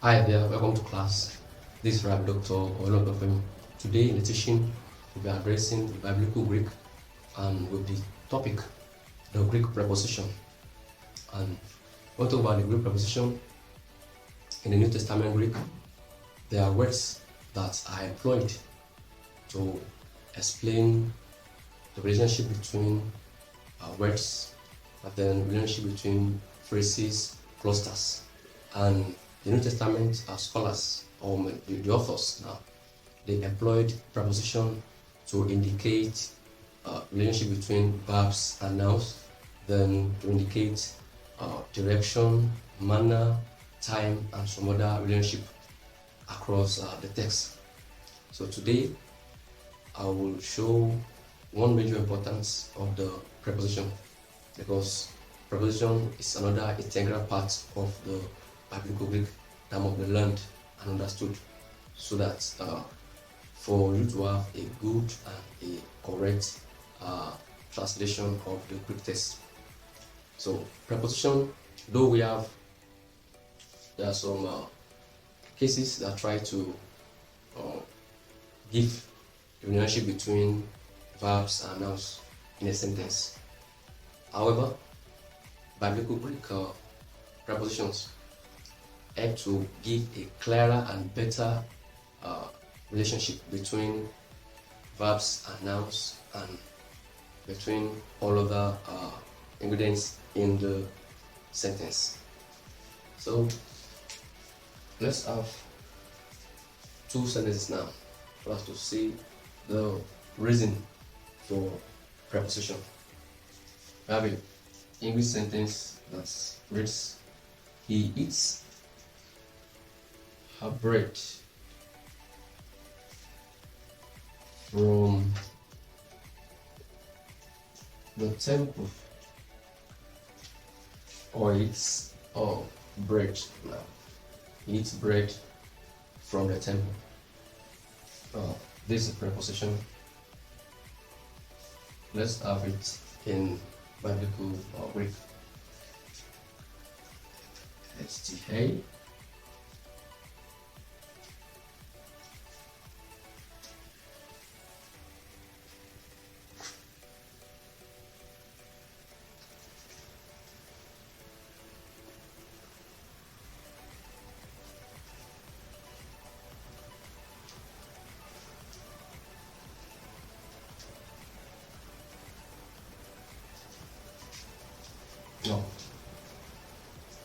Hi there, welcome to class. This is Rabbi Dr. Oluwafemi. Today in the teaching, we'll be addressing the biblical Greek and with the topic, the Greek preposition. And when we talk about the Greek preposition in the New Testament Greek, there are words that are employed to explain the relationship between words, and then relationship between phrases, clusters, and the New Testament scholars or the authors now, they employed preposition to indicate relationship between verbs and nouns, then to indicate direction, manner, time, and some other relationship across the text. So today, I will show one major importance of the preposition, because preposition is another integral part of the biblical Greek that must be learned and understood, so that for you to have a good and a correct translation of the Greek text. So preposition, though there are some cases that try to give the relationship between verbs and nouns in a sentence. However, biblical Greek prepositions help to give a clearer and better relationship between verbs and nouns and between all other ingredients in the sentence. So let's have two sentences now for us to see the reason for preposition. We have an English sentence that reads, "He eats her bread from the temple," or eats bread now. He eats bread from the temple. This is a preposition. Let's have it in biblical Greek. STA. No.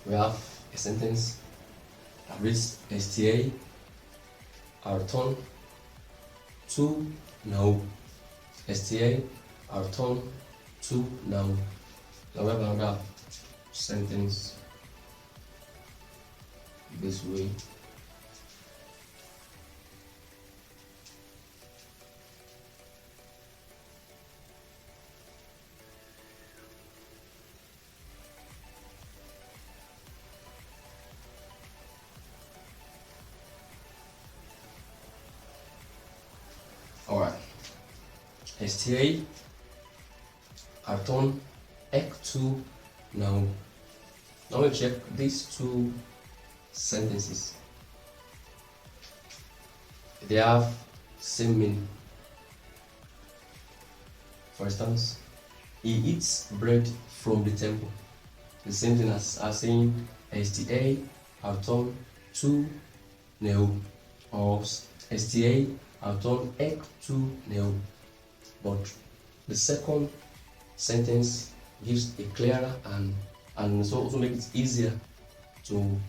We have a sentence that reads, STA are turned to now. STA are turned to now. Now we have another sentence this way. Alright, STA are turned to now. Now we check these two sentences. They have same meaning. For instance, he eats bread from the temple. The same thing as saying STA are turned to now, or STA are turned to now. But the second sentence gives a clearer and so also makes it easier to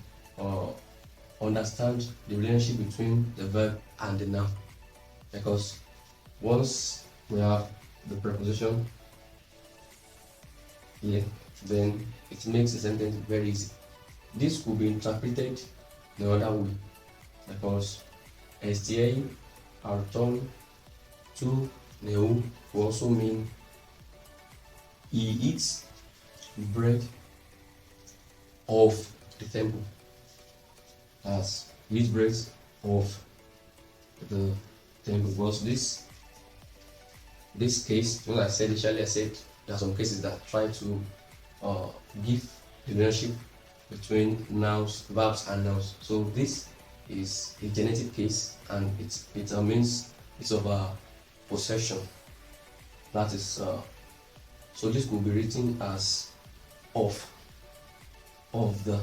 understand the relationship between the verb and the noun, because once we have the preposition here, then it makes the sentence very easy. This could be interpreted the other way, because STA are turned to now will also mean he eats bread of the temple, as he eats bread of the temple. Because this case, when I said initially, I said there are some cases that try to give the relationship between nouns, verbs, and nouns. So this is a genetic case, and it means it's of a possession. That is so this could be written as of the.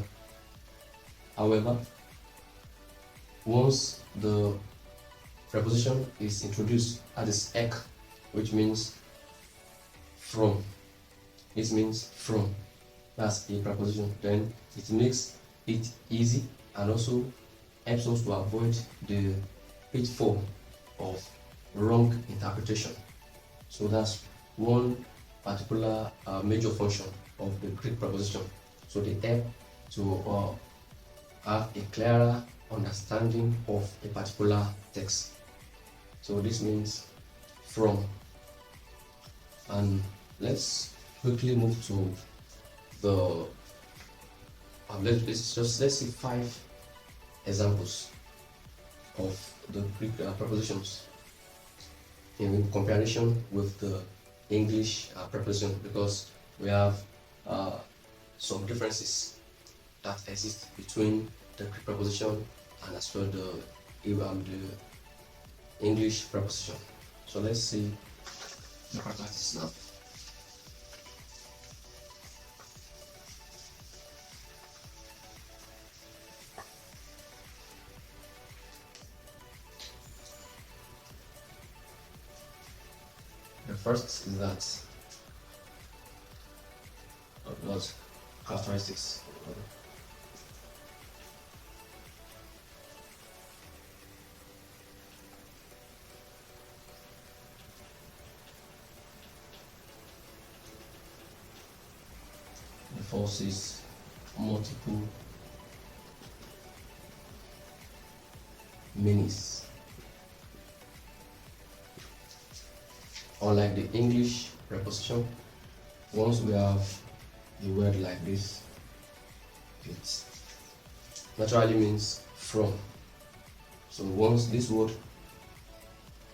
However, once the preposition is introduced at this ek, which means from. This means from. That's a preposition. Then it makes it easy and also helps us to avoid the pitfall of wrong interpretation. So that's one particular major function of the Greek preposition. So they help to have a clearer understanding of a particular text. So this means from. And let's quickly move to the let's see 5 examples of the Greek prepositions in comparison with the English preposition, because we have some differences that exist between the Greek preposition and as well the English preposition. So let's see the practice now. The first is that what characteristics. The first is multiple meanings. Unlike the English preposition, once we have a word like this, it naturally means from. So once this word,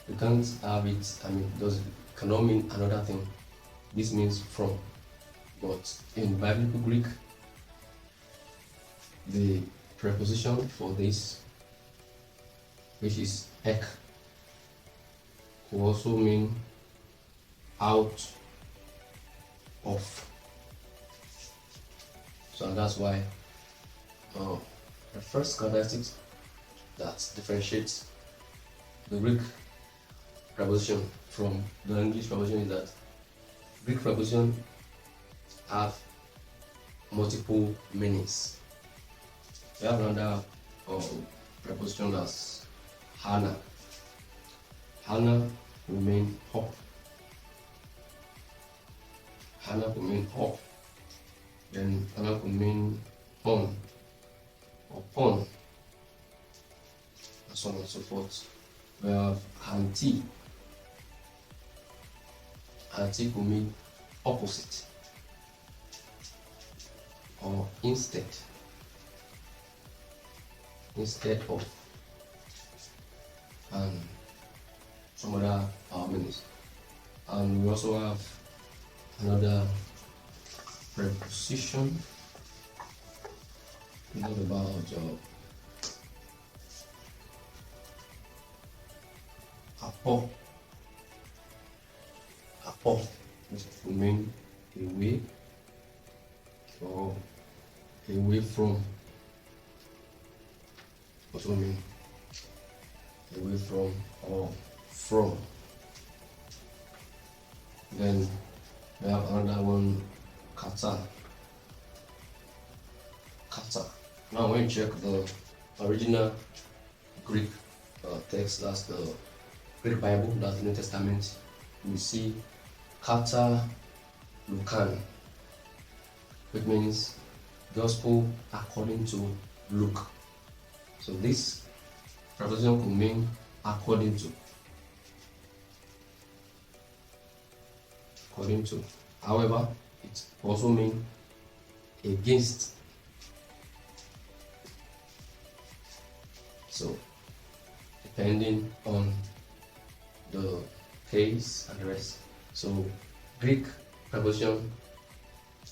you can't have it, it cannot mean another thing. This means from. But in Biblical Greek, the preposition for this, which is ek, will also mean out of. So that's why the first characteristic that differentiates the Greek preposition from the English preposition is that Greek preposition have multiple meanings. We have another preposition as Hana. Hana will mean up. Hana will mean up. Then Hana will mean on or pon, and so on and so forth. We have Hanti. Hanti will mean opposite or instead of, and some other meanings. And we also have another preposition. What about apo? Apo, which will mean away or away from. What will mean away from or from. Then we have another one, kata. Kata. Now when you check the original Greek text, that's the Greek Bible, that's the New Testament, you see kata Lukan, which means gospel according to Luke. So this preposition could mean according to. However, it also means against. So depending on the case and the rest. So Greek preposition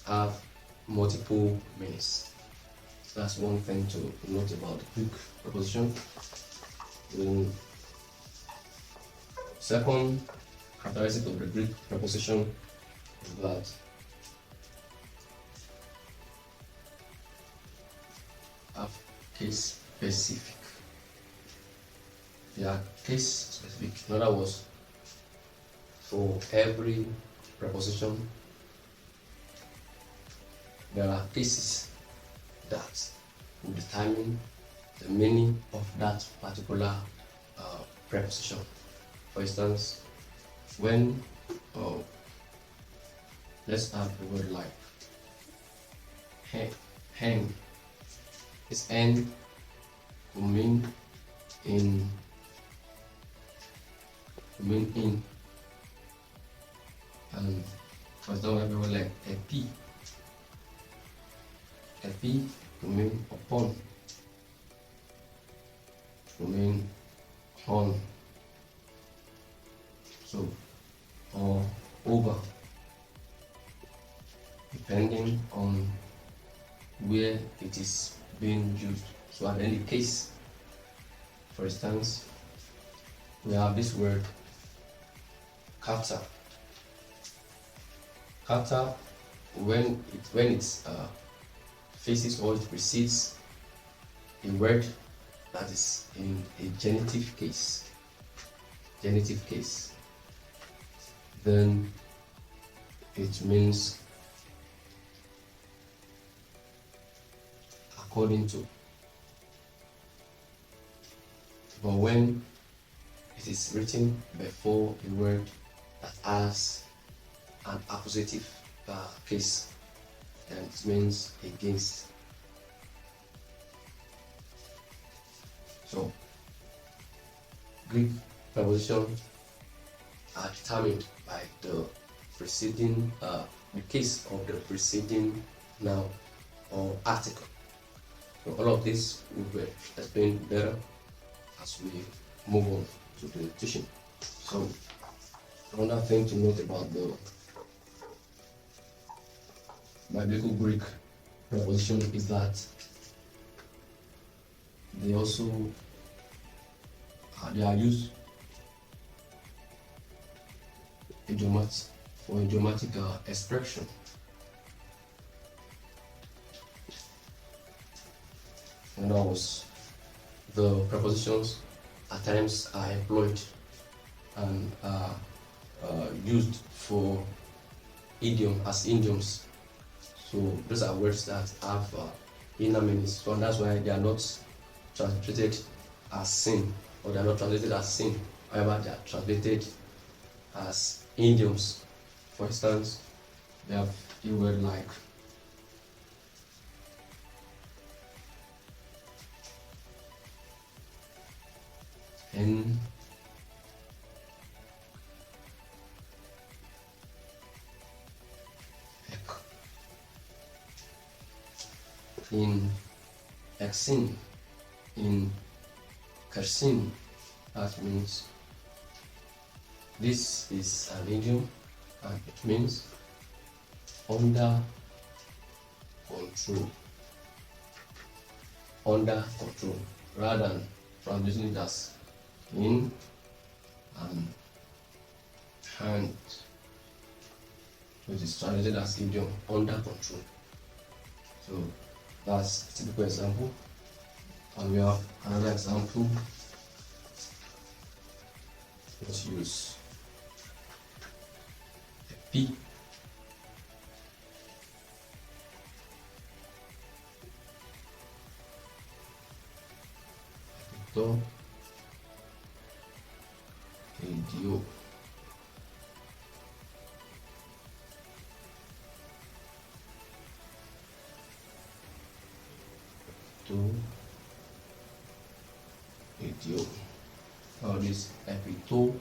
have multiple meanings. That's one thing to note about the Greek preposition. The second characteristic of the Greek preposition is that have case specific. They are case specific. In other words, for every preposition, there are cases that will determine the meaning of that particular preposition. For instance, when let's have the word like hang. This N will mean in. And for example, everyone like epi will mean upon, will mean on, so or over, depending on where it is being used. So at any case, for instance, we have this word kata. Kata, when it faces or it precedes a word that is in a genitive case, then it means according to. But when it is written before a word that has an accusative case, and it means against. So Greek prepositions are determined by the preceding, the case of the preceding noun or article. So all of this will be explained better as we move on to the teaching. So another thing to note about the biblical Greek preposition is that they also they are used for idiomatic expression. In other words, the prepositions at times are employed and used for idioms. So those are words that have inner meanings. So that's why they are not translated as sin, or they are not translated as sin. However, they are translated as idioms. For instance, we have a word like in exin, in kersin. That means this is an idiom and it means under control, rather than translating it as in and hand. So it is translated as idiom, under control. So that's a typical example. And we have another example. Let's use a P. Idio. Idio. Now this epito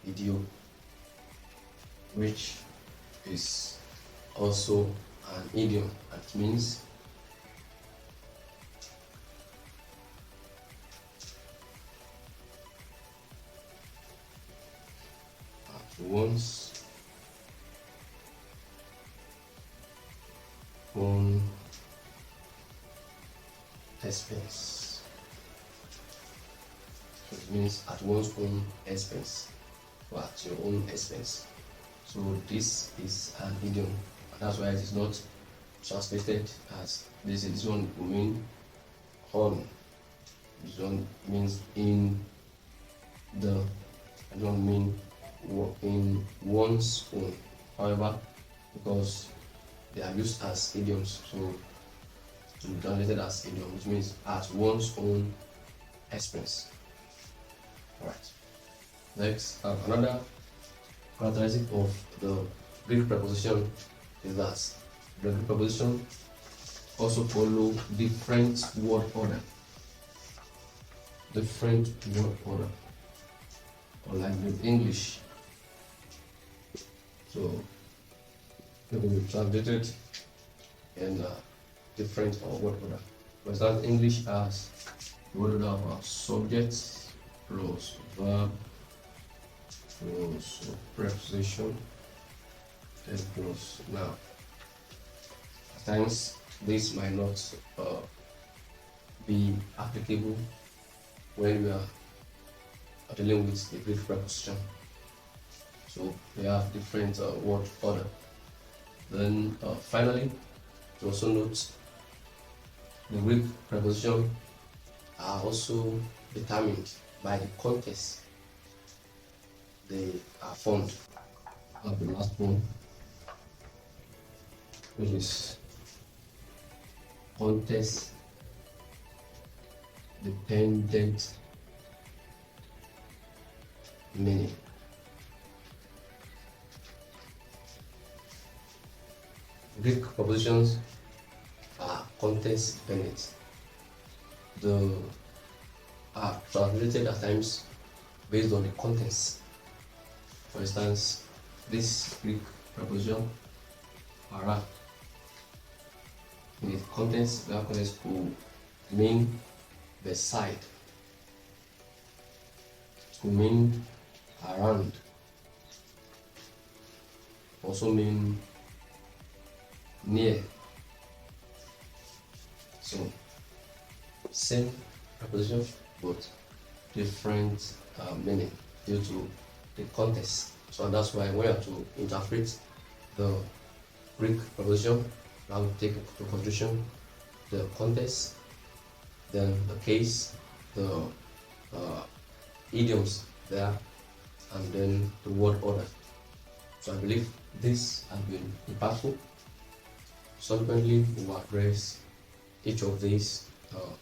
idio, which is also an idiom, and it means at once, one expense. So it means at one's own expense, or at your own expense. So this is an idiom, and that's why it is not translated as this. This one will mean on. This one means in the. I don't mean in one's own. However, because they are used as idioms, so to be translated as idiom, which means at one's own expense. Alright. Next, another characteristic of the Greek preposition is that the Greek preposition also follow different word order. Different word order. Unlike in English. So it will be translated in different word order. For example, English has the word order of subject plus verb plus preposition and plus noun. At times this might not be applicable when we are dealing with the Greek preposition. So we have different word order. Then finally, to also note, the Greek preposition are also determined by the context they are formed. The last one, which is context dependent meaning. Greek prepositions are context dependent. They are translated at times based on the context. For instance, this Greek preposition para in the context, the context could mean beside, it could mean around, also mean near. So same preposition but different meaning due to the context. So that's why we have to interpret the Greek preposition. Now we take into consideration the context, then the case, the idioms there, and then the word order. So I believe this has been impactful. Subsequently, we will address each of these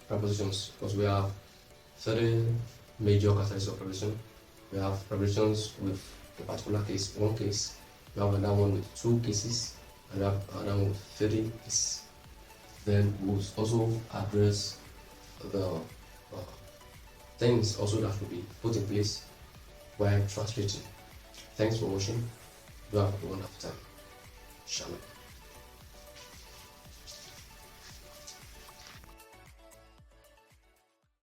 prepositions because we have 30 major categories of preposition. We have prepositions with a particular case, one case. We have another one with two cases, and we have another one with 30 cases. Then we'll also address the things also that will be put in place while translating. Thanks for watching. Do have a wonderful time. Shalom.